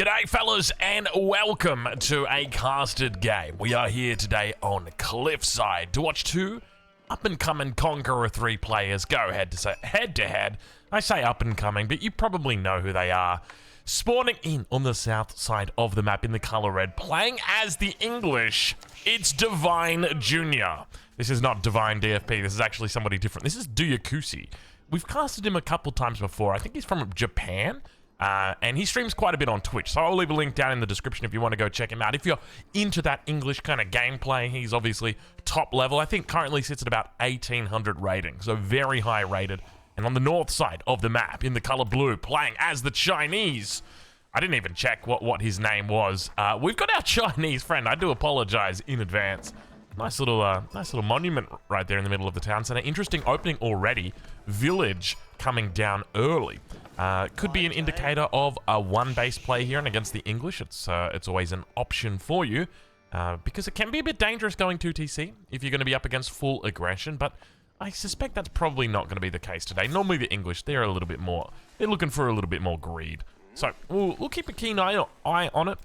G'day fellas and welcome to a casted game. We are here today on Cliffside to watch two up-and-coming Conqueror 3 players go head-to-head. I say up-and-coming, but you probably know who they are. Spawning in on the south side of the map in the color red, playing as the English, it's Divine Jr. This is not Divine DFP, this is actually somebody different. This is Duyakusi. We've casted him a couple times before. I think he's from Japan. And he streams quite a bit on Twitch, so I'll leave a link down in the description if you want to go check him out. If you're into that English kind of gameplay, he's obviously top level. I think currently sits at about 1800 rating, so very high rated. And on the north side of the map, in the color blue, playing as the Chinese. I didn't even check what his name was. We've got our Chinese friend. I do apologize in advance. Nice little monument right there in the middle of the town center. Interesting opening already. Village coming down early. Could be an indicator of a one-base play here, and against the English, it's always an option for you because it can be a bit dangerous going 2TC if you're going to be up against full aggression. But I suspect that's probably not going to be the case today. Normally the English, they're looking for a little bit more greed. So we'll keep a keen eye on it.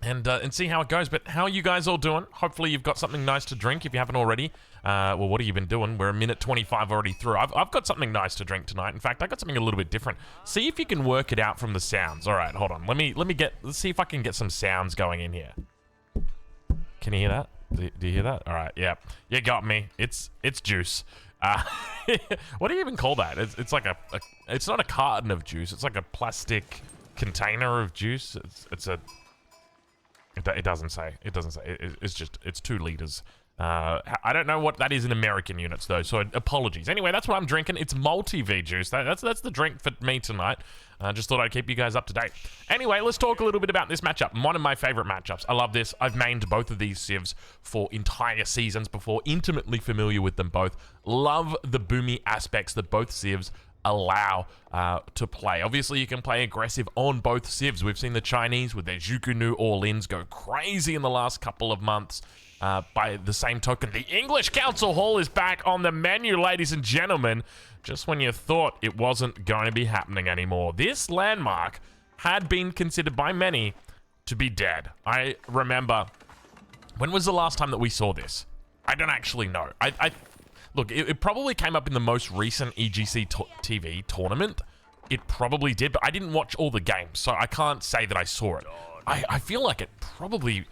And see how it goes. But how are you guys all doing? Hopefully you've got something nice to drink if you haven't already. Well, what have you been doing? We're a minute 25 already through. I've got something nice to drink tonight. In fact, I got something a little bit different. See if you can work it out from the sounds. All right, hold on. Let's see if I can get some sounds going in here. Can you hear that? Do you hear that? All right, yeah. You got me. It's juice. What do you even call that? It's like it's not a carton of juice. It's like a plastic container of juice. It doesn't say. It's 2 liters. I don't know what that is in American units though, so apologies. Anyway, that's what I'm drinking. It's multi-V juice. That's the drink for me tonight. Just thought I'd keep you guys up to date. Anyway, let's talk a little bit about this matchup. One of my favorite matchups. I love this. I've mained both of these civs for entire seasons before. Intimately familiar with them both. Love the boomy aspects that both civs allow to play. Obviously, you can play aggressive on both civs. We've seen the Chinese with their Zhukunu all-ins go crazy in the last couple of months. By the same token, the English Council Hall is back on the menu, ladies and gentlemen, just when you thought it wasn't going to be happening anymore. This landmark had been considered by many to be dead. I remember, when was the last time that we saw this? I don't actually know. Look, it probably came up in the most recent EGC TV tournament. It probably did, but I didn't watch all the games, so I can't say that I saw it. I feel like it probably...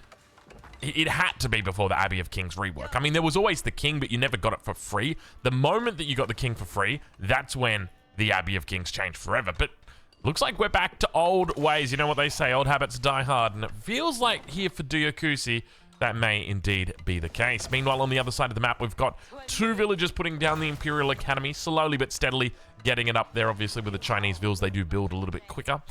It had to be before the Abbey of Kings rework. I mean, there was always the King, but you never got it for free. The moment that you got the King for free, that's when the Abbey of Kings changed forever. But looks like we're back to old ways. You know what they say, old habits die hard. And it feels like here for Duyakusi, that may indeed be the case. Meanwhile, on the other side of the map, we've got 2 villagers putting down the Imperial Academy, slowly but steadily getting it up there. Obviously, with the Chinese vills, they do build a little bit quicker.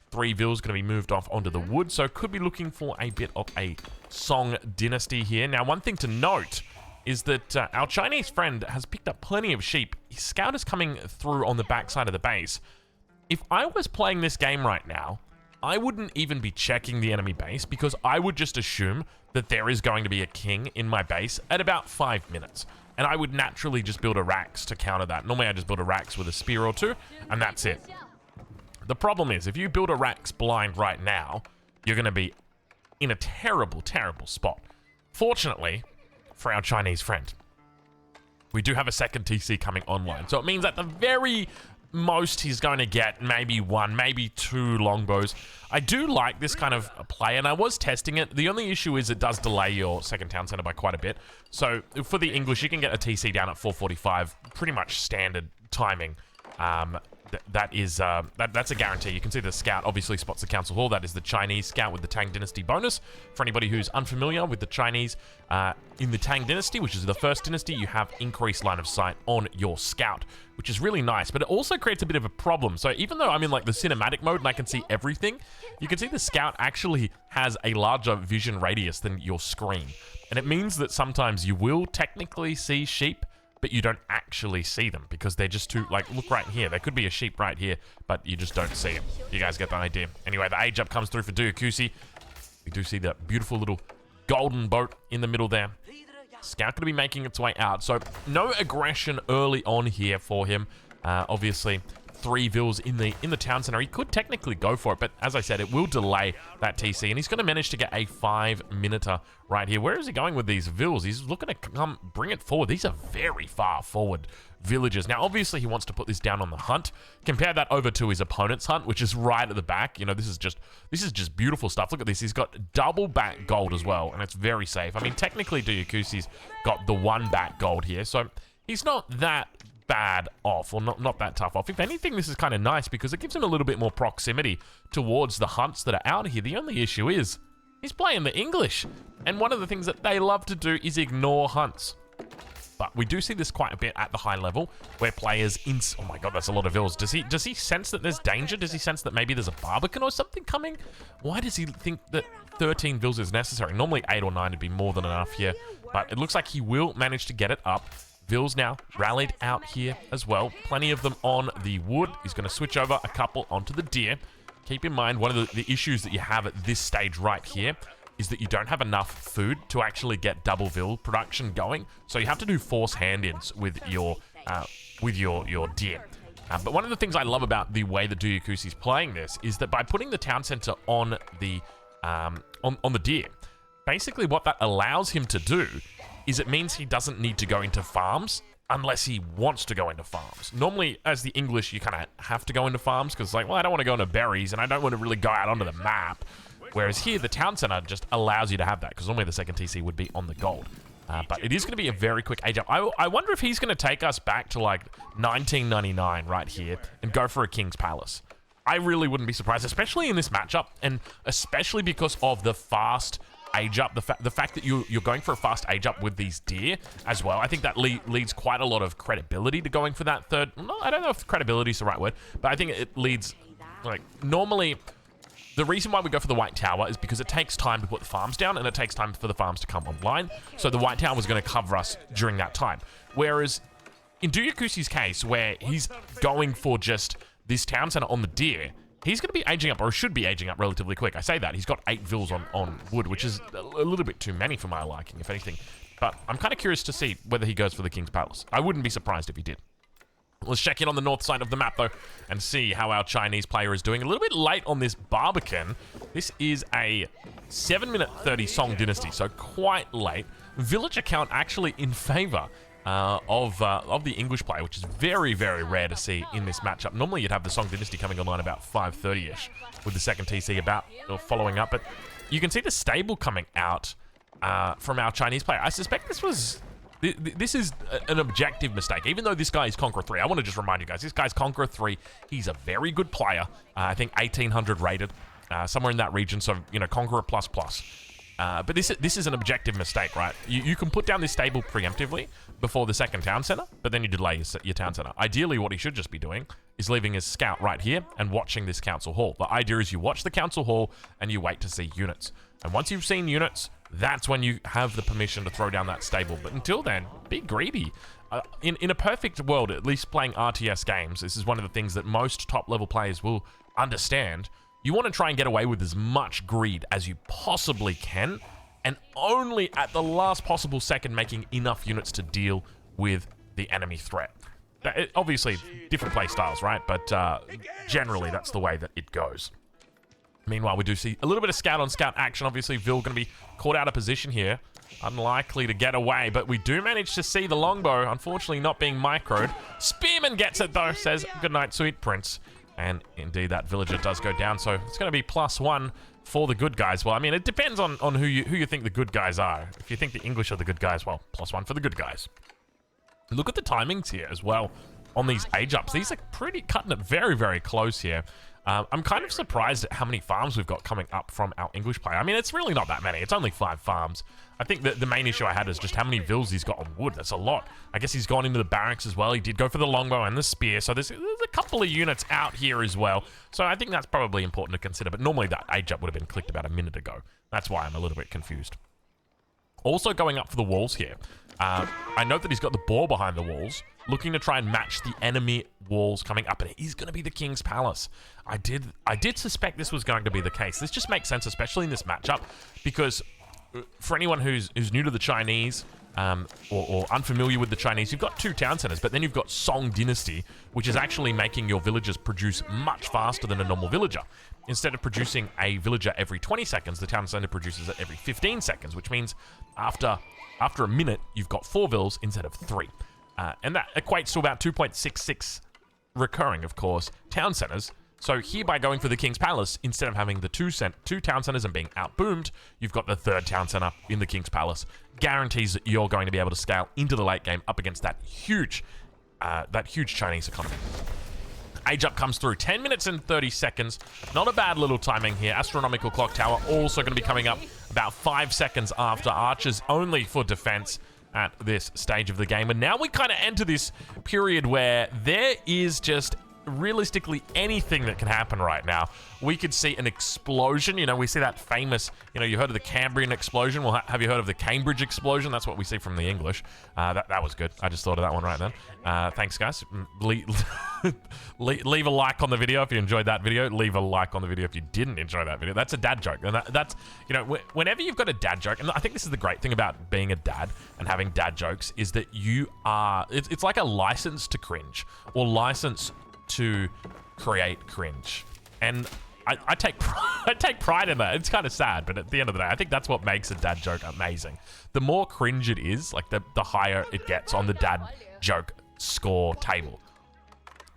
3 vills going to be moved off onto the wood, so could be looking for a bit of a Song dynasty here. Now, one thing to note is that our Chinese friend has picked up plenty of sheep. His scout is coming through on the backside of the base. If I was playing this game right now, I wouldn't even be checking the enemy base because I would just assume that there is going to be a king in my base at about 5 minutes. And I would naturally just build a Rax to counter that. Normally, I just build a Rax with a spear or 2, and that's it. The problem is, if you build a Rax blind right now, you're going to be in a terrible, terrible spot. Fortunately, for our Chinese friend, we do have a second TC coming online. So it means at the very most, he's going to get maybe 1, maybe 2 longbows. I do like this kind of play, and I was testing it. The only issue is it does delay your second town center by quite a bit. So for the English, you can get a TC down at 4:45, pretty much standard timing. That's a guarantee. You can see the scout obviously spots the council hall. That is the Chinese scout with the Tang Dynasty bonus. For anybody who's unfamiliar with the Chinese, in the Tang Dynasty, which is the first dynasty, you have increased line of sight on your scout, which is really nice, but it also creates a bit of a problem. So even though I'm in like the cinematic mode and I can see everything, you can see the scout actually has a larger vision radius than your screen. And it means that sometimes you will technically see sheep, but you don't actually see them because they're just too, like, look right here. There could be a sheep right here, but you just don't see them. You guys get the idea. Anyway, the age up comes through for Duyakusi. We do see that beautiful little golden boat in the middle there. Scout going to be making its way out. So no aggression early on here for him. Obviously, 3 vills in the town center. He could technically go for it, but as I said, it will delay that TC, and he's going to manage to get a 5-minuter right here. Where is he going with these vills? He's looking to come bring it forward. These are very far forward villages. Now, obviously, he wants to put this down on the hunt. Compare that over to his opponent's hunt, which is right at the back. You know, this is just beautiful stuff. Look at this. He's got double back gold as well, and it's very safe. I mean, technically, Duyukusi's got the 1 back gold here, so he's not that bad off, or not that tough off. If anything, this is kind of nice because it gives him a little bit more proximity towards the hunts that are out here. The only issue is he's playing the English, and one of the things that they love to do is ignore hunts. But we do see this quite a bit at the high level, where players oh my god, that's a lot of vills. Does he sense that there's danger? Does he sense that maybe there's a Barbican or something coming? Why does he think that 13 vills is necessary? Normally 8 or 9 would be more than enough here, but it looks like he will manage to get it up. Vills now rallied out here as well. Plenty of them on the wood. He's going to switch over a couple onto the deer. Keep in mind, one of the issues that you have at this stage right here is that you don't have enough food to actually get double vill production going. So you have to do force hand-ins with your deer. But one of the things I love about the way that Duyukusi's playing this is that by putting the town center on the deer, basically what that allows him to do is it means he doesn't need to go into farms unless he wants to go into farms. Normally, as the English, you kind of have to go into farms because, like, well, I don't want to go into berries and I don't want to really go out onto the map. Whereas here, the town center just allows you to have that because normally the second TC would be on the gold. But it is going to be a very quick age up. I wonder if he's going to take us back to, like, 1999 right here and go for a King's Palace. I really wouldn't be surprised, especially in this matchup, and especially because of the fast age up, the fact that you're going for a fast age up with these deer as well. I think that leads quite a lot of credibility to going for that third. No, I don't know if credibility is the right word, but I think it leads, like, normally the reason why we go for the White Tower is because it takes time to put the farms down and it takes time for the farms to come online. So the White Tower is going to cover us during that time. Whereas in Duyukusi's case, where he's going for just this town center on the deer, he's going to be aging up, or should be aging up relatively quick. I say that. He's got 8 vills on wood, which is a little bit too many for my liking, if anything. But I'm kind of curious to see whether he goes for the King's Palace. I wouldn't be surprised if he did. Let's check in on the north side of the map, though, and see how our Chinese player is doing. A little bit late on this Barbican. This is a 7-minute 30 Song Dynasty, so quite late. Villager count actually in favor of the English player, which is very, very rare to see in this matchup. Normally, you'd have the Song Dynasty coming online about 5:30ish, with the second TC about following up. But you can see the stable coming out from our Chinese player. I suspect this is an objective mistake, even though this guy is Conqueror 3. I want to just remind you guys, this guy's Conqueror 3. He's a very good player. I think 1800 rated, somewhere in that region. So, you know, Conqueror plus. But this is an objective mistake, right? You can put down this stable preemptively before the second town center, but then you delay your town center. Ideally, what he should just be doing is leaving his scout right here and watching this council hall. The idea is you watch the council hall and you wait to see units. And once you've seen units, that's when you have the permission to throw down that stable. But until then, be greedy. In a perfect world, at least playing RTS games, this is one of the things that most top-level players will understand. You want to try and get away with as much greed as you possibly can, and only at the last possible second making enough units to deal with the enemy threat. Obviously, different play styles, right? But generally, that's the way that it goes. Meanwhile, we do see a little bit of scout-on-scout action. Obviously, Vil going to be caught out of position here. Unlikely to get away, but we do manage to see the longbow, unfortunately not being microed. Spearman gets it, though, says, "Good night, sweet prince." And indeed, that villager does go down, so it's going to be +1 for the good guys. Well, I mean, it depends on who you think the good guys are. If you think the English are the good guys, well, +1 for the good guys. Look at the timings here as well on these age-ups. These are pretty cutting it very, very close here. I'm kind of surprised at how many farms we've got coming up from our English player. I mean, it's really not that many. It's only 5 farms. I think that the main issue I had is just how many vills he's got on wood. That's a lot. I guess he's gone into the barracks as well. He did go for the longbow and the spear, so there's a couple of units out here as well. So I think that's probably important to consider, but normally that age up would have been clicked about a minute ago. That's why I'm a little bit confused. Also going up for the walls here. I note that he's got the boar behind the walls, looking to try and match the enemy walls coming up, and it is going to be the King's Palace. I did suspect this was going to be the case. This just makes sense, especially in this matchup, because for anyone who's new to the Chinese, or unfamiliar with the Chinese, you've got 2 town centers, but then you've got Song Dynasty, which is actually making your villagers produce much faster than a normal villager. Instead of producing a villager every 20 seconds, the town center produces it every 15 seconds, which means after a minute, you've got 4 vills instead of 3. And that equates to about 2.66 recurring, of course, town centers. So here, by going for the King's Palace, instead of having the 2 town centers and being outboomed, you've got the 3rd town center in the King's Palace. Guarantees that you're going to be able to scale into the late game up against that huge Chinese economy. Age up comes through 10 minutes and 30 seconds. Not a bad little timing here. Astronomical Clock Tower also going to be coming up about 5 seconds after. Archers only for defense at this stage of the game. And now we kind of enter this period where there is just realistically anything that can happen right now. We could see an explosion. You know, we see that famous, you heard of the Cambrian explosion. Well, have you heard of the Cambridge explosion? That's what we see from the English. That was good. I just thought of that one right then. Thanks, guys. Leave a like on the video if you enjoyed that video. Leave a like on the video if you didn't enjoy that video. That's a dad joke. And that's, whenever you've got a dad joke, and I think this is the great thing about being a dad and having dad jokes, is that it's like a license to cringe, or license to create cringe. And I take pride in that. It's kind of sad, but at the end of the day, I think that's what makes a dad joke amazing. The more cringe it is, like the higher it gets on the dad joke score table.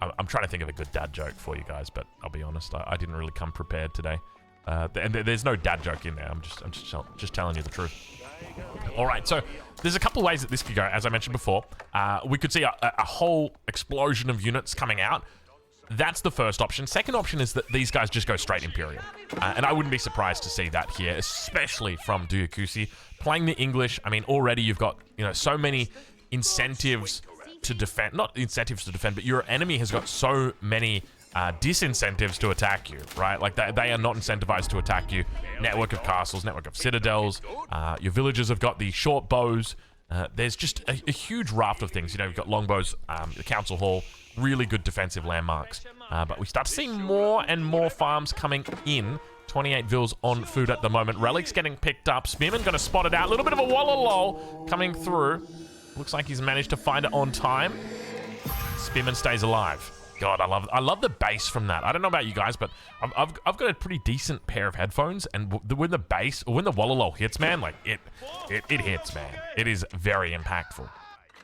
I'm trying to think of a good dad joke for you guys, but I'll be honest, I didn't really come prepared today. And there's no dad joke in there. I'm just telling you the truth. All right, so there's a couple ways that this could go. As I mentioned before, we could see a whole explosion of units coming out. That's the first option. Second option is that these guys just go straight Imperial. And I wouldn't be surprised to see that here, especially from Dyakusi. Playing the English, I mean, already you've got, so many incentives to defend. Not incentives to defend, but your enemy has got so many disincentives to attack you, right? Like, they are not incentivized to attack you. Network of castles, network of citadels. Your villagers have got the short bows. There's just a huge raft of things. You've got longbows, the council hall, really good defensive landmarks. But we start to see more and more farms coming in. 28 vills on food at the moment. Relics getting picked up. Spearman going to spot it out. A little bit of a walla lol coming through. Looks like he's managed to find it on time. Spearman stays alive. God, I love the bass from that. I don't know about you guys, but I've got a pretty decent pair of headphones, and when the bass, or when the walla lol hits, man, like it hits, man. It is very impactful.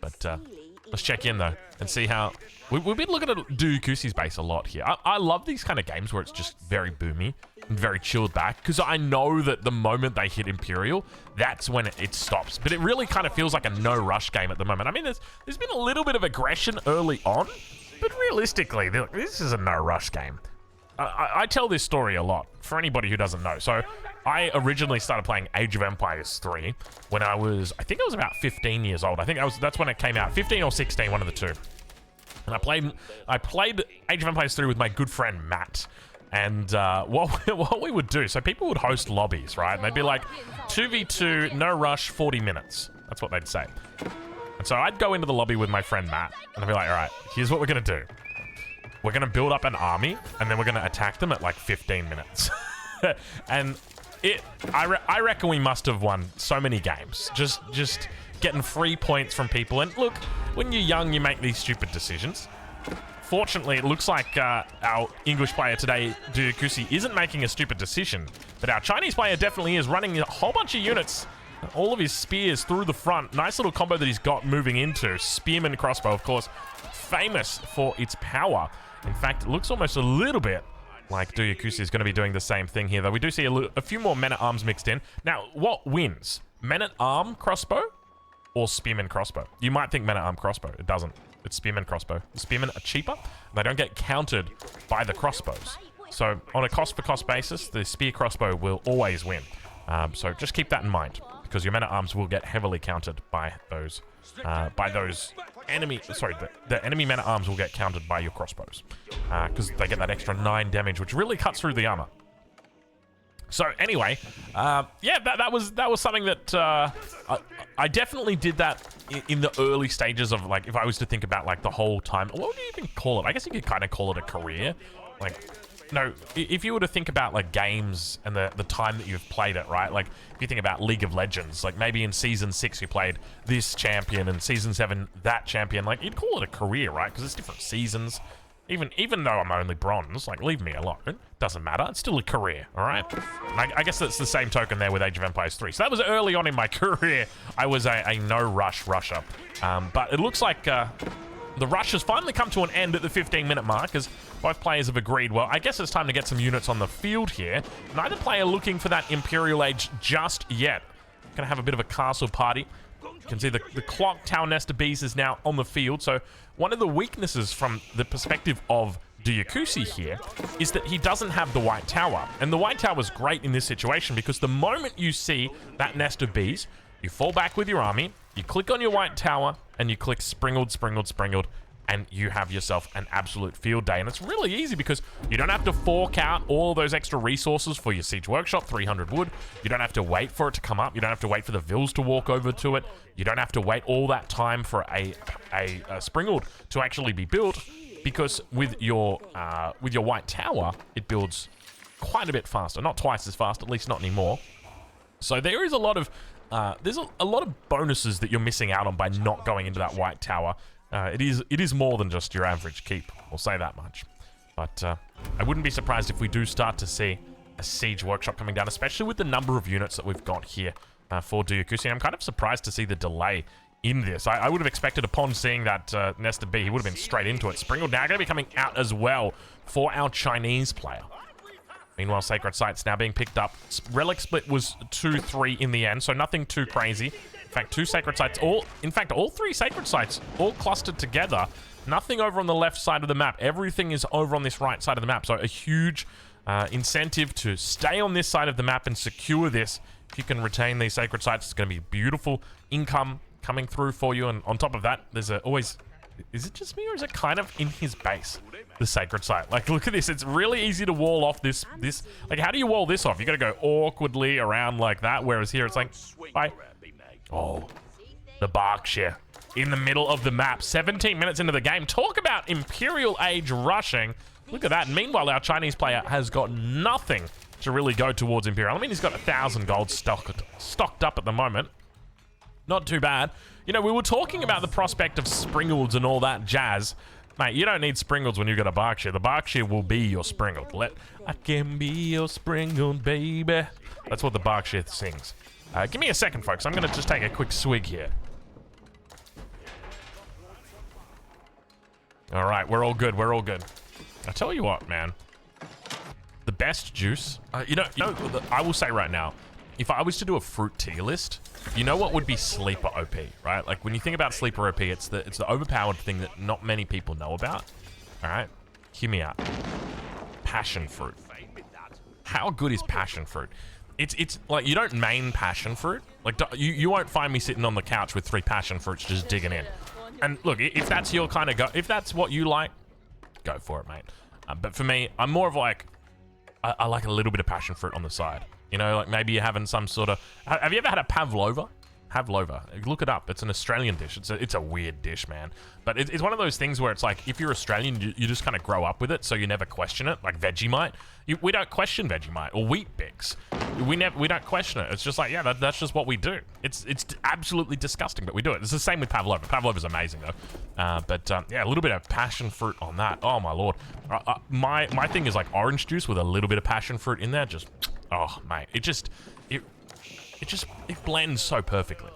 But let's check in though and see how we've been looking at Dyakusi's base a lot here. I love these kind of games where it's just very boomy and very chilled back, because I know that the moment they hit Imperial, that's when it stops. But it really kind of feels like a no rush game at the moment. I mean, there's been a little bit of aggression early on, but realistically, this is a no rush game. I tell this story a lot for anybody who doesn't know. So I originally started playing Age of Empires 3 when I think I was about 15 years old. I think that's when it came out, 15 or 16, one of the two. And I played Age of Empires 3 with my good friend Matt. And what we would do, so people would host lobbies, right? And they'd be like, 2v2, no rush, 40 minutes. That's what they'd say. And so I'd go into the lobby with my friend Matt, and I'd be like, all right, here's what we're going to do. We're going to build up an army, and then we're going to attack them at like 15 minutes. And I reckon we must have won so many games. Just getting free points from people. And look, when you're young, you make these stupid decisions. Fortunately, it looks like our English player today, Dyakusi, isn't making a stupid decision. But our Chinese player definitely is, running a whole bunch of units. All of his spears through the front. Nice little combo that he's got moving into. Spearman crossbow, of course, famous for its power. In fact, it looks almost a little bit like Dyakusi is going to be doing the same thing here, though. We do see a few more men-at-arms mixed in. Now, what wins? Men-at-arm crossbow or spearman crossbow? You might think men-at-arm crossbow. It doesn't. It's spearman crossbow. The spearmen are cheaper. They don't get counted by the crossbows. So, on a cost-for-cost basis, the spear crossbow will always win. So, just keep that in mind, because your men-at-arms will get heavily counted by those enemy. Sorry, the enemy men-at-arms will get counted by your crossbows, because they get that extra 9 damage, which really cuts through the armor. So anyway, yeah, that was something that I definitely did that in the early stages of, like, if I was to think about like the whole time. What would you even call it? I guess you could kind of call it a career. Like, no, if you were to think about like games and the time that you've played it, right? Like if you think about League of Legends, like maybe in season 6 you played this champion and season 7 that champion, like you'd call it a career, right? Because it's different seasons. Even though I'm only bronze, like leave me alone. Doesn't matter. It's still a career, all right? And I guess that's the same token there with Age of Empires 3. So that was early on in my career. I was a no-rush rusher. But it looks like the rush has finally come to an end at the 15-minute mark as both players have agreed, well, I guess it's time to get some units on the field here. Neither player looking for that Imperial Age just yet. Gonna have a bit of a castle party. You can see the clock tower nest of bees is now on the field. So one of the weaknesses from the perspective of Dyakusi here is that he doesn't have the white tower. And the white tower is great in this situation because the moment you see that nest of bees, you fall back with your army, you click on your white tower, and you click springled, and you have yourself an absolute field day. And it's really easy because you don't have to fork out all those extra resources for your siege workshop, 300 wood. You don't have to wait for it to come up. You don't have to wait for the vills to walk over to it. You don't have to wait all that time for a springled to actually be built, because with your white tower, it builds quite a bit faster. Not twice as fast, at least not anymore. So there is a lot of there's a lot of bonuses that you're missing out on by not going into that white tower. It is more than just your average keep, we'll say that much. But I wouldn't be surprised if we do start to see a siege workshop coming down, especially with the number of units that we've got here for Dyakusi. I'm kind of surprised to see the delay in this. I would have expected upon seeing that Nesta B, he would have been straight into it. Springled now going to be coming out as well for our Chinese player. Meanwhile, Sacred Sites now being picked up. Relic split was 2-3 in the end, so nothing too crazy. In fact, all 3 Sacred Sites all clustered together. Nothing over on the left side of the map. Everything is over on this right side of the map. So a huge incentive to stay on this side of the map and secure this. If you can retain these Sacred Sites, it's going to be beautiful income coming through for you. And on top of that, there's always... Is it just me, or is it kind of in his base, the Sacred Site? Like, look at this. It's really easy to wall off this. Like, how do you wall this off? You got to go awkwardly around like that, whereas here it's like, bye. Oh, the Berkshire in the middle of the map. 17 minutes into the game. Talk about Imperial Age rushing. Look at that. And meanwhile, our Chinese player has got nothing to really go towards Imperial. I mean, he's got 1,000 gold stocked up at the moment. Not too bad. You know, we were talking about the prospect of Springleds and all that jazz. Mate, you don't need Springleds when you've got a Berkshire. The Berkshire will be your Springled. I can be your Springled, baby. That's what the Berkshire sings. Give me a second, folks. I'm going to just take a quick swig here. All right, we're all good. We're all good. I tell you what, man. The best juice... you know, I will say right now, if I was to do a fruit tier list, you know what would be sleeper OP, right? Like, when you think about sleeper OP, it's the overpowered thing that not many people know about. All right? Hear me out. Passion fruit. How good is passion fruit? It's like, you don't main passion fruit. Like, you won't find me sitting on the couch with 3 passion fruits just digging in. And look, if that's your kind of if that's what you like, go for it, mate. But for me, I'm more of like, I like a little bit of passion fruit on the side. You know, like maybe you're having some sort of... Have you ever had a pavlova? Pavlova. Look it up. It's an Australian dish. It's a weird dish, man. But it's one of those things where it's like, if you're Australian, you just kind of grow up with it, so you never question it. Like Vegemite. We don't question Vegemite. Or Wheat Bix. We don't question it. It's just like, yeah, that's just what we do. It's absolutely disgusting, but we do it. It's the same with pavlova. Pavlova's amazing, though. Yeah, a little bit of passion fruit on that. Oh, my lord. My thing is like orange juice with a little bit of passion fruit in there. Just... Oh, mate, it blends so perfectly.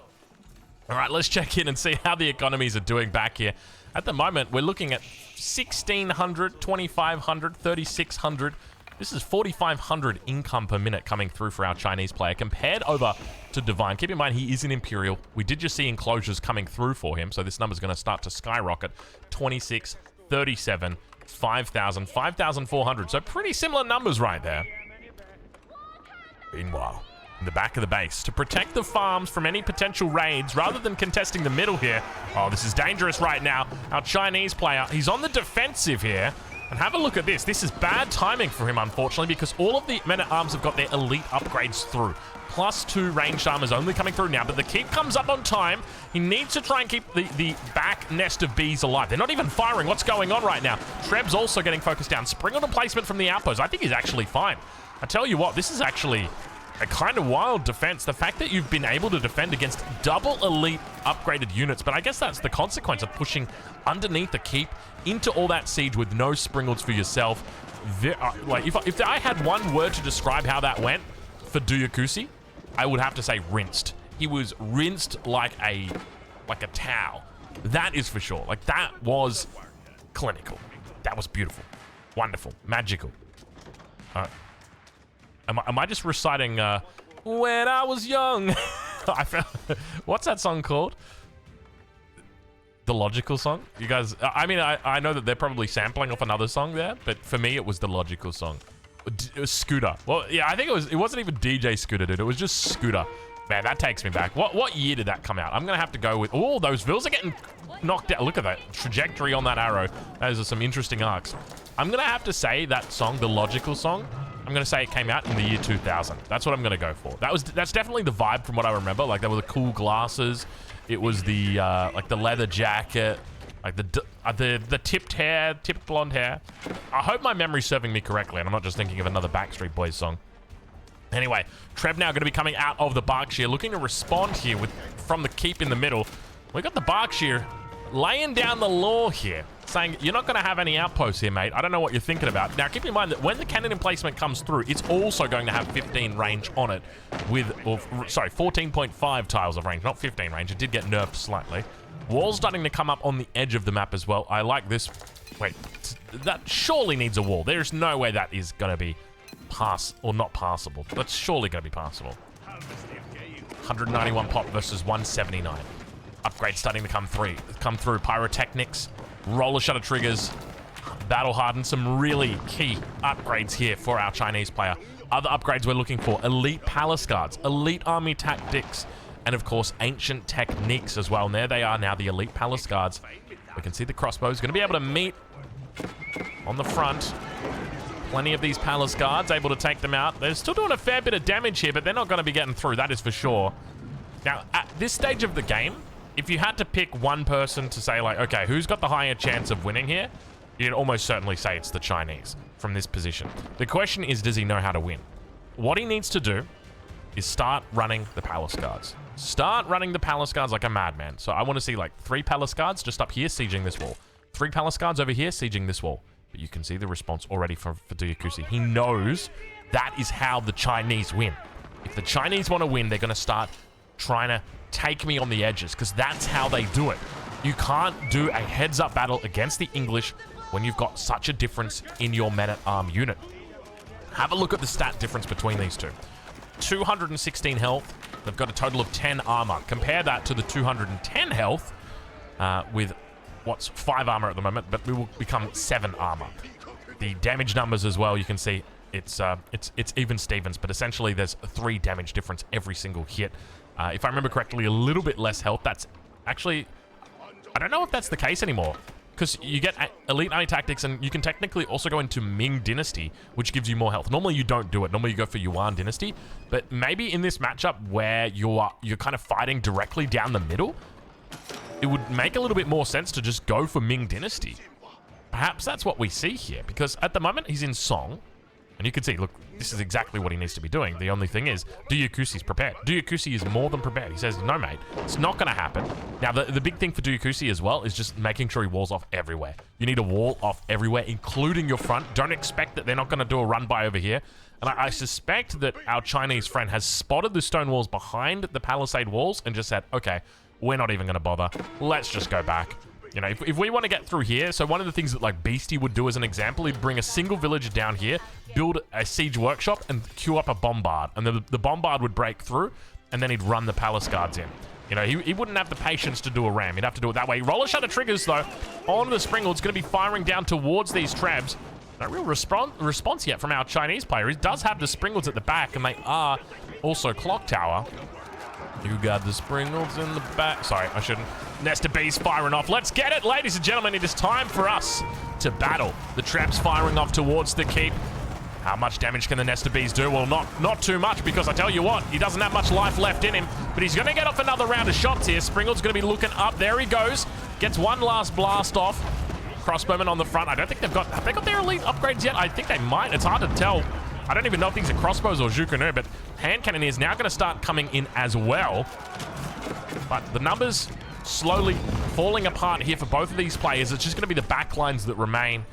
All right, let's check in and see how the economies are doing back here. At the moment, we're looking at 1,600, 2,500, 3,600. This is 4,500 income per minute coming through for our Chinese player compared over to Divine. Keep in mind, he is an Imperial. We did just see enclosures coming through for him, so this number's going to start to skyrocket. 26, 37, 5,000, 5,400. So pretty similar numbers right there. Meanwhile, in the back of the base, to protect the farms from any potential raids, rather than contesting the middle here. Oh, this is dangerous right now. Our Chinese player, he's on the defensive here. And have a look at this. This is bad timing for him, unfortunately, because all of the men-at-arms have got their elite upgrades through. +2 ranged armors only coming through now, but the keep comes up on time. He needs to try and keep the back nest of bees alive. They're not even firing. What's going on right now? Treb's also getting focused down. Spring on placement from the outpost. I think he's actually fine. I tell you what, this is actually a kind of wild defense. The fact that you've been able to defend against double elite upgraded units, but I guess that's the consequence of pushing underneath the keep into all that siege with no springles for yourself. Like, if I had one word to describe how that went for Duyakusi, I would have to say rinsed. He was rinsed like a towel. That is for sure. Like, that was clinical. That was beautiful. Wonderful. Magical. Am I just reciting When I Was Young? What's that song called? The Logical song? You guys, I mean, I know that they're probably sampling off another song there, but for me, it was the Logical song. It was Scooter. Well, yeah, I think it wasn't even DJ Scooter, dude. It was just Scooter. Man, that takes me back. What year did that come out? I'm going to have to go with... Oh, those vills are getting knocked out. Look at that trajectory on that arrow. Those are some interesting arcs. I'm going to have to say that song, the Logical song, I'm going to say it came out in the year 2000. That's what I'm going to go for. That's definitely the vibe from what I remember. Like, there were the cool glasses. It was the, like, the leather jacket. Like, the tipped blonde hair. I hope my memory's serving me correctly, and I'm not just thinking of another Backstreet Boys song. Anyway, Treb now going to be coming out of the Berkshire, looking to respond here from the keep in the middle. We got the Berkshire laying down the law here, saying, you're not going to have any outposts here, mate. I don't know what you're thinking about. Now, keep in mind that when the cannon emplacement comes through, it's also going to have 15 range on it with, sorry, 14.5 tiles of range, not 15 range. It did get nerfed slightly. Wall's starting to come up on the edge of the map as well. I like this. Wait, that surely needs a wall. There's no way that is going to be not passable. That's surely going to be passable. 191 pop versus 179. Upgrades starting to come through. Pyrotechnics, roller shutter triggers, battle hardened. Some really key upgrades here for our Chinese player. Other upgrades we're looking for: elite palace guards, elite army tactics, and of course ancient techniques as well. And there they are now, the elite palace guards. We can see the crossbows going to be able to meet on the front. Plenty of these palace guards able to take them out. They're still doing a fair bit of damage here, but they're not going to be getting through, that is for sure. Now, at this stage of the game, if you had to pick one person to say, like, okay, who's got the higher chance of winning here, you'd almost certainly say it's the Chinese from this position. The question is, does he know how to win? What he needs to do is start running the palace guards. Start running the palace guards like a madman. So I want to see, like, 3 palace guards just up here sieging this wall. 3 palace guards over here sieging this wall. But you can see the response already for Duyakusi. He knows that is how the Chinese win. If the Chinese want to win, they're going to start trying to take me on the edges, because that's how they do it. You can't do a heads-up battle against the English when you've got such a difference in your men-at-arm unit. Have a look at the stat difference between these two. 216 health. They've got a total of 10 armor. Compare that to the 210 health with what's 5 armor at the moment, but we will become 7 armor. The damage numbers as well, you can see it's even Stevens, but essentially there's a 3 damage difference every single hit. If I remember correctly, a little bit less health. That's actually, I don't know if that's the case anymore, because you get elite army tactics, and you can technically also go into Ming Dynasty, which gives you more health. Normally you don't do it. Normally you go for Yuan Dynasty, but maybe in this matchup where you're kind of fighting directly down the middle, it would make a little bit more sense to just go for Ming Dynasty. Perhaps that's what we see here, because at the moment he's in Song, and you can see, look, this is exactly what he needs to be doing. The only thing is, Duyakusi's prepared. Duyakusi is more than prepared. He says, no, mate, it's not going to happen. Now, the big thing for Duyakusi as well is just making sure he walls off everywhere. You need to wall off everywhere, including your front. Don't expect that they're not going to do a run-by over here. And I suspect that our Chinese friend has spotted the stone walls behind the palisade walls and just said, okay, we're not even going to bother. Let's just go back. You know, if we want to get through here, so one of the things that, like, Beastie would do as an example, he'd bring a single villager down here, build a siege workshop, and queue up a bombard. And the bombard would break through, and then he'd run the palace guards in. You know, he wouldn't have the patience to do a ram. He'd have to do it that way. Roller shutter triggers, though, on the Springald's going to be firing down towards these Trebs. No real response yet from our Chinese player. He does have the Springald's at the back, and they are also clock tower. You got the Springles in the back. Sorry, I shouldn't. Nesta B's firing off. Let's get it, ladies and gentlemen. It is time for us to battle. The trap's firing off towards the keep. How much damage can the Nesta Bees do? Well, not too much, because I tell you what, he doesn't have much life left in him, but he's going to get off another round of shots here. Springald's going to be looking up. There he goes. Gets one last blast off. Crossbowman on the front. I don't think have they got their elite upgrades yet? I think they might. It's hard to tell. I don't even know if these are crossbows or Jukunu, but hand cannoneer is now going to start coming in as well. But the numbers slowly falling apart here for both of these players. It's just going to be the backlines that remain.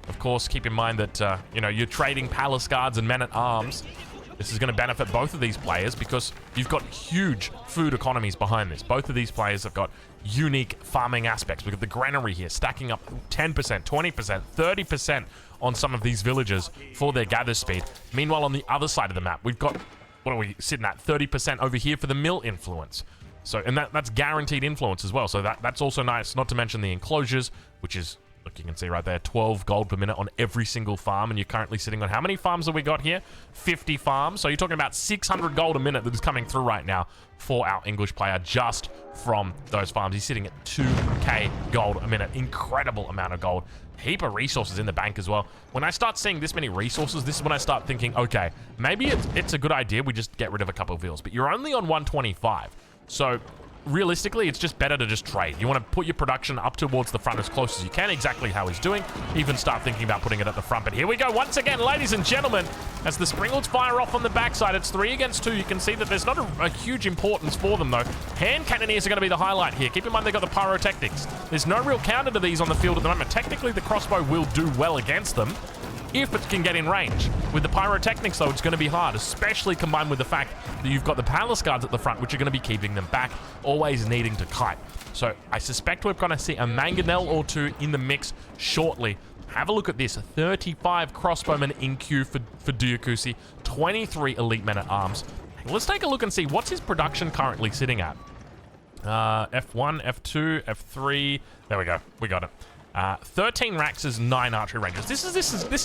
Of course, keep in mind that, you know, you're trading palace guards and men-at-arms. This is going to benefit both of these players because you've got huge food economies behind this. Both of these players have got unique farming aspects. We've got the granary here stacking up 10%, 20%, 30% on some of these villages for their gather speed. Meanwhile, on the other side of the map, we've got, what are we sitting at? 30% over here for the mill influence. So, and that's guaranteed influence as well. So that's also nice, not to mention the enclosures, which is, look, you can see right there, 12 gold per minute on every single farm, and you're currently sitting on how many farms have we got here? 50 farms. So you're talking about 600 gold a minute that is coming through right now for our English player just from those farms. He's sitting at 2k gold a minute. Incredible amount of gold. Heap of resources in the bank as well. When I start seeing this many resources, this is when I start thinking, okay, maybe it's a good idea we just get rid of a couple of vills, but you're only on 125. So realistically, it's just better to just trade. You want to put your production up towards the front as close as you can, exactly how he's doing. Even start thinking about putting it at the front. But here we go once again, ladies and gentlemen, as the Springalds fire off on the backside. It's 3 against 2. You can see that there's not a huge importance for them, though. Hand cannoneers are going to be the highlight here. Keep in mind they've got the pyrotechnics. There's no real counter to these on the field at the moment. Technically, the crossbow will do well against them if it can get in range. With the pyrotechnics, though, it's going to be hard, especially combined with the fact that you've got the palace guards at the front, which are going to be keeping them back, always needing to kite. So I suspect we're going to see a mangonel or two in the mix shortly. Have a look at this. 35 crossbowmen in queue for Diakusi, 23 elite men-at-arms. Let's take a look and see what's his production currently sitting at. F1, F2, F3. There we go. We got it. 13 Raxes, 9 archery rangers. This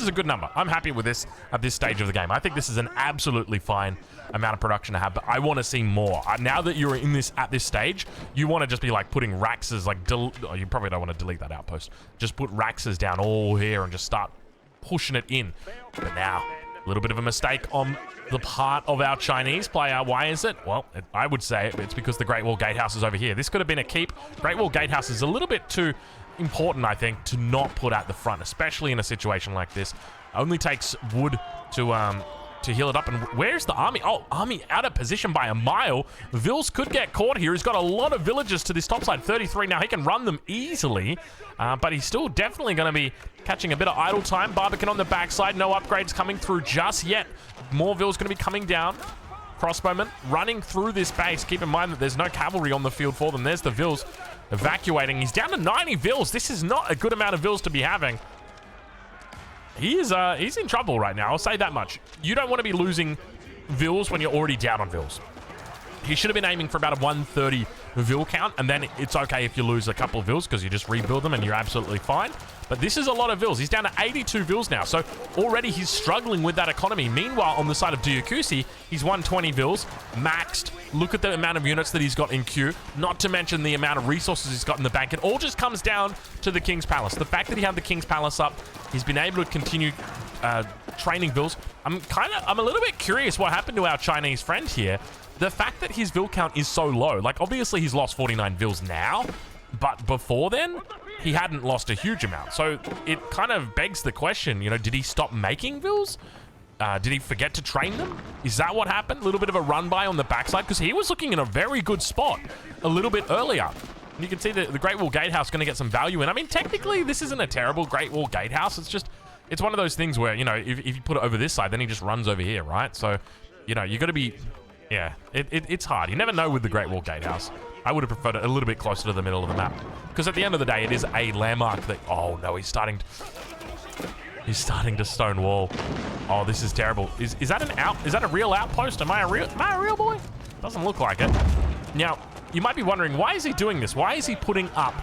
is a good number. I'm happy with this at this stage of the game. I think this is an absolutely fine amount of production to have, but I want to see more. Now that you're in this at this stage, you want to just be like putting Raxes, like, oh, you probably don't want to delete that outpost. Just put Raxes down all here and just start pushing it in. But now, a little bit of a mistake on the part of our Chinese player. Why is it? Well, I would say it's because the Great Wall Gatehouse is over here. This could have been a keep. Great Wall Gatehouse is a little bit too important, I think, to not put at the front, especially in a situation like this. Only takes wood to heal it up. And where's the army? Oh, army out of position by a mile. Vils could get caught here. He's got a lot of villagers to this top side. 33 now. He can run them easily, but he's still definitely going to be catching a bit of idle time. Barbican on the backside. No upgrades coming through just yet. More Vils going to be coming down. Crossbowmen running through this base. Keep in mind that there's no cavalry on the field for them. There's the Vils evacuating. He's down to 90 Vils. This is not a good amount of Vils to be having. He's in trouble right now. I'll say that much. You don't want to be losing Vils when you're already down on Vils. He should have been aiming for about a 130 Vil count, and then it's okay if you lose a couple of Vils because you just rebuild them and you're absolutely fine. But this is a lot of Vils. He's down to 82 Vils now, so already he's struggling with that economy. Meanwhile, on the side of Diakusi, he's 120 Vils, maxed. Look at the amount of units that he's got in queue, not to mention the amount of resources he's got in the bank. It all just comes down to the King's Palace. The fact that he had the King's Palace up, he's been able to continue training Vils. I'm a little bit curious what happened to our Chinese friend here. The fact that his Vil count is so low, like obviously he's lost 49 Vils now, but before then, he hadn't lost a huge amount. So it kind of begs the question, you know, did he stop making Vils? Did he forget to train them? Is that what happened? A little bit of a run by on the backside, because he was looking in a very good spot a little bit earlier. And you can see that the Great Wall Gatehouse is going to get some value in. I mean, technically, this isn't a terrible Great Wall Gatehouse. It's just, it's one of those things where, you know, if you put it over this side, then he just runs over here, right? So, you know, you got to be... Yeah, it's hard. You never know with the Great Wall Gatehouse. I would have preferred it a little bit closer to the middle of the map. Because at the end of the day, it is a landmark that... Oh, no, he's starting to stone wall. Oh, this is terrible. Is that is that a real outpost? Am I a real boy? Doesn't look like it. Now, you might be wondering, why is he doing this? Why is he putting up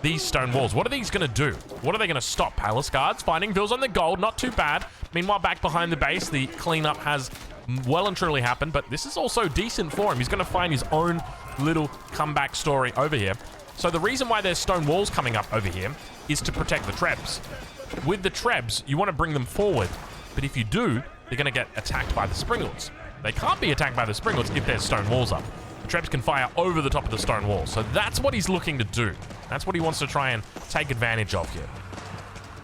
these stone walls? What are these going to do? What are they going to stop? Palace guards finding Vils on the gold. Not too bad. Meanwhile, back behind the base, the cleanup has well and truly happened, but this is also decent for him. He's going to find his own little comeback story over here. So the reason why there's stone walls coming up over here is to protect the trebs. With the trebs, you want to bring them forward, but if you do, they're going to get attacked by the springles. They can't be attacked by the springles if there's stone walls up. The trebs can fire over the top of the stone wall, so that's what he's looking to do. That's what he wants to try and take advantage of here.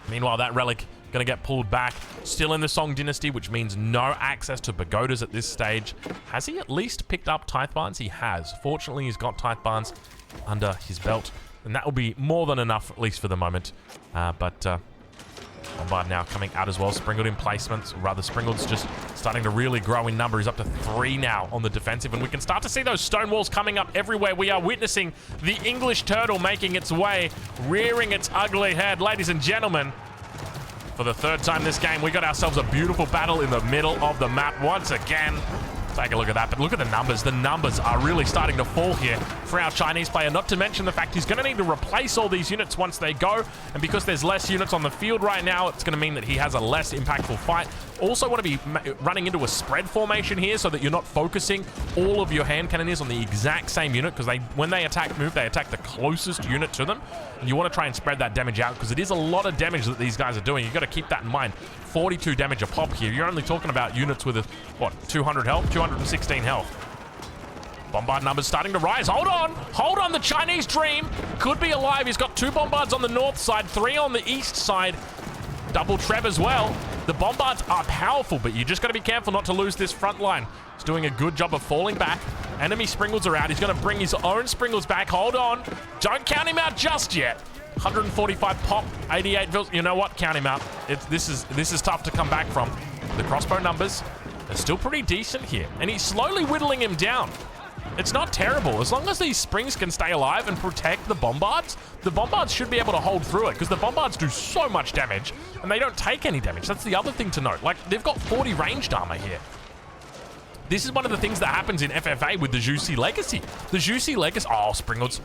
Meanwhile, that relic going to get pulled back. Still in the Song Dynasty, which means no access to pagodas at this stage. Has he at least picked up Tithe Barns? He has. Fortunately, he's got Tithe Barns under his belt, and that will be more than enough, at least for the moment. Bombard now coming out as well. Springled in placements, rather Springled's just starting to really grow in number. He's up to 3 now on the defensive, and we can start to see those stone walls coming up everywhere. We are witnessing the English turtle making its way, rearing its ugly head. Ladies and gentlemen, for the 3rd time this game, we got ourselves a beautiful battle in the middle of the map once again. Take a look at that, but look at the numbers. The numbers are really starting to fall here for our Chinese player, not to mention the fact he's going to need to replace all these units once they go, and because there's less units on the field right now, it's going to mean that he has a less impactful fight. Also want to be running into a spread formation here so that you're not focusing all of your hand cannoneers on the exact same unit, because when they attack move, they attack the closest unit to them, and you want to try and spread that damage out, because it is a lot of damage that these guys are doing. You've got to keep that in mind. 42 damage a pop here. You're only talking about units with, 200 health? 216 health. Bombard numbers starting to rise. Hold on, the Chinese dream could be alive. He's got 2 bombards on the north side, 3 on the east side. Double treb as well. The bombards are powerful, but you just got to be careful not to lose this front line. He's doing a good job of falling back. Enemy Springles are out. He's going to bring his own Springles back. Hold on. Don't count him out just yet. 145 pop, 88 vills. You know what? Count him out. This is tough to come back from. The crossbow numbers are still pretty decent here, and he's slowly whittling him down. It's not terrible. As long as these springs can stay alive and protect the bombards should be able to hold through it, because the bombards do so much damage, and they don't take any damage. That's the other thing to note. Like, they've got 40 ranged armor here. This is one of the things that happens in FFA with the Juicy Legacy. The Juicy Legacy... Oh, Springled's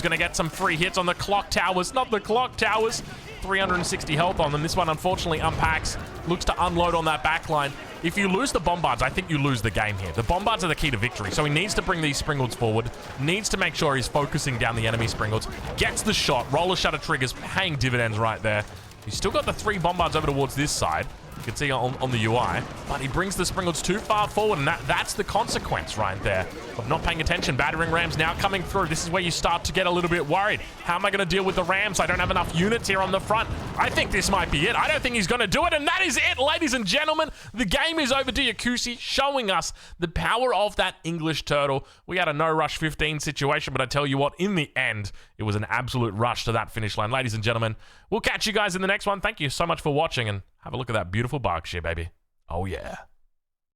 going to get some free hits on the clock towers. Not the clock towers. 360 health on them. This one, unfortunately, unpacks. Looks to unload on that backline. If you lose the bombards, I think you lose the game here. The bombards are the key to victory, so he needs to bring these Springleds forward. Needs to make sure he's focusing down the enemy Springleds. Gets the shot. Roller shutter triggers, paying dividends right there. He's still got the 3 bombards over towards this side. You can see on the UI, but he brings the Springleds too far forward, and that's the consequence right there of not paying attention. Battering rams now coming through. This is where you start to get a little bit worried. How am I going to deal with the rams? I don't have enough units here on the front. I think this might be it. I don't think he's going to do it, and that is it, ladies and gentlemen. The game is over. Diakusi showing us the power of that English turtle. We had a no rush 15 situation, but I tell you what, in the end, it was an absolute rush to that finish line. Ladies and gentlemen, we'll catch you guys in the next one. Thank you so much for watching, and have a look at that beautiful Berkshire, baby. Oh, yeah.